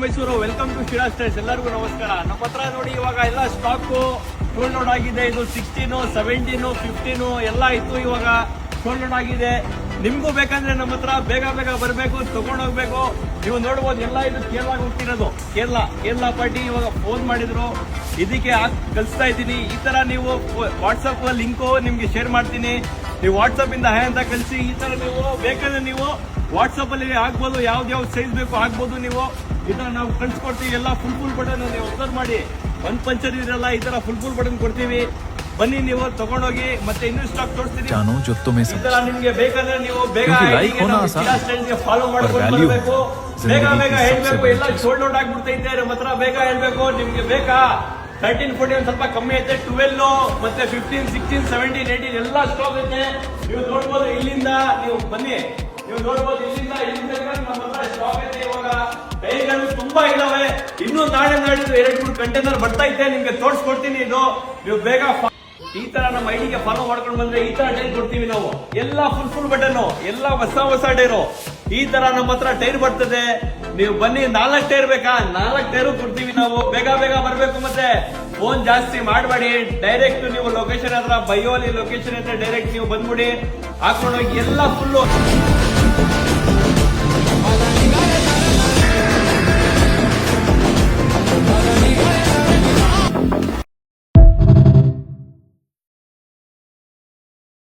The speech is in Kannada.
Mysuru welcome to Sira states. ಎಲ್ಲರಿಗೂ ನಮಸ್ಕಾರ. ನಮ್ಮ ಹತ್ರ ನೋಡಿ ಇವಾಗ ಎಲ್ಲ ಸ್ಟಾಕು ಸೋಲ್ಡ್ ಔಟ್ ಆಗಿದೆ. ಇದು 16, 17, 15 ಎಲ್ಲ ಇತ್ತು. ಇವಾಗ ಸೋಲ್ಡ್ ಔಟ್ ಆಗಿದೆ. ನಿಮ್ಗೂ ಬೇಕಂದ್ರೆ ನಮ್ಮ ಹತ್ರ ಬೇಗ ಬೇಗ ಬರಬೇಕು, ತಗೊಂಡೋಗ್ಬೇಕು. ನೀವು ನೋಡ್ಬೋದು ಎಲ್ಲ ಇದು ಕೇರಳಕ್ಕೆ ಹೋಗ್ತಿರೋದು. ಕೇರಳ ಪಾರ್ಟಿ ಇವಾಗ ಫೋನ್ ಮಾಡಿದ್ರು, ಇದಕ್ಕೆ ಕಳಿಸ್ತಾ ಇದ್ದೀನಿ. ಈ ತರ ನೀವು ವಾಟ್ಸಪ್ ಲಿಂಕು ನಿಮ್ಗೆ ಶೇರ್ ಮಾಡ್ತೀನಿ. ನೀವು ವಾಟ್ಸಪ್ ಇಂದ ಹೈ ಅಂತ ಕಳಿಸಿ. ಈ ತರ ನೀವು ಬೇಕಂದ್ರೆ ನೀವು ವಾಟ್ಸಪ್ ಅಲ್ಲಿ ಆಗ್ಬೋದು, ಯಾವ್ದು ಸೈಜ್ ಬೇಕು ಆಗ್ಬೋದು. ನೀವು ಇದನ್ನ ನಾವು ಕಳ್ಸಿಕೊಡ್ತೀವಿ. ಎಲ್ಲ ಫುಲ್ ಬಟನ್ ನೀವು ಅಬ್ಸರ್ವ್ ಮಾಡಿ. ಒಂದ್ ಪಂಚರ್ ಇರಲ್ಲ, ಈ ತರ ಫುಲ್ ಬಟನ್ ಕೊಡ್ತೀವಿ. ಬನ್ನಿ ನೀವು ತಗೊಂಡೋಗಿ. ಮತ್ತೆ ಇನ್ನೂ ಸ್ಟಾಕ್ ತೋರಿಸ್ತೀನಿ. ಈ ತರ ನಿಮ್ಗೆ ಬೇಕಂದ್ರೆ ನೀವು ಬೇಗ ಫಾಲೋ ಮಾಡ್ಕೊಂಡು ಬರಬೇಕು. ಬೇಗ ಹೇಳ್ಬೇಕು. ಎಲ್ಲ ಸೋಲ್ಡ್ ಔಟ್ ಆಗ್ಬಿಡ್ತೈತೆ ನಮ್ಮ ಹತ್ರ. ಬೇಗ ಹೇಳ್ಬೇಕು. ನಿಮ್ಗೆ ಬೇಕಾ 13, 14 ಸ್ವಲ್ಪ ಕಮ್ಮಿ ಐತೆ. 12 ಮತ್ತೆ 15, 16, 17, 18 ಎಲ್ಲ ಸ್ಟಾಕ್ ಐತೆ. ನೀವು ನೋಡ್ಬೋದು. ಇಲ್ಲಿಂದ ನೀವು ಬನ್ನಿ. ನೀವು ನೋಡ್ಬೋದು ಇಲ್ಲಿಂದ ನಮ್ಮ ಹತ್ರ ಸ್ಟಾಕ್ ಐತೆ. ಇವಾಗ ಟೈರ್ಗಳು ತುಂಬಾ ಇದಾವೆ. ಇನ್ನೂ ನಾಳೆ ನಾಡಿದ್ದು 2-3 ಕಂಟೈನರ್ ಬರ್ತಾ ಇದೆ. ನಿಮ್ಗೆ ತೋರಿಸ್ಕೊಡ್ತೀನಿ. ಇದು ನೀವು ಬೇಗ ಈ ತರ ನಮ್ಮ ಐಡಿಗೆ ಫಾಲೋ ಮಾಡ್ಕೊಂಡು ಬಂದ್ರೆ ಈ ತರ ಟೈರ್ ಕೊಡ್ತೀವಿ ನಾವು. ಎಲ್ಲ ಫುಲ್ ಬಟನ್, ಎಲ್ಲ ಹೊಸ ಟೈರು. ಈ ತರ ನಮ್ಮ ಹತ್ರ ಟೈರ್ ಬರ್ತದೆ. ನೀವು ಬನ್ನಿ. 4 ಟೈರ್ ಬೇಕಾ? 4 ಟೈರು ಕೊಡ್ತೀವಿ ನಾವು. ಬೇಗ ಬರ್ಬೇಕು. ಮತ್ತೆ ಫೋನ್ ಜಾಸ್ತಿ ಮಾಡಬೇಡಿ. ಡೈರೆಕ್ಟ್ ನೀವು ಲೊಕೇಶನ್ ಹತ್ರ ಬೈಯೋಲಿ ಲೊಕೇಶನ್ ಹತ್ರ ಡೈರೆಕ್ಟ್ ನೀವು ಬಂದ್ಬಿಡಿ. ಹಾಕೊಂಡೋಗಿ ಎಲ್ಲ ಫುಲ್ಲು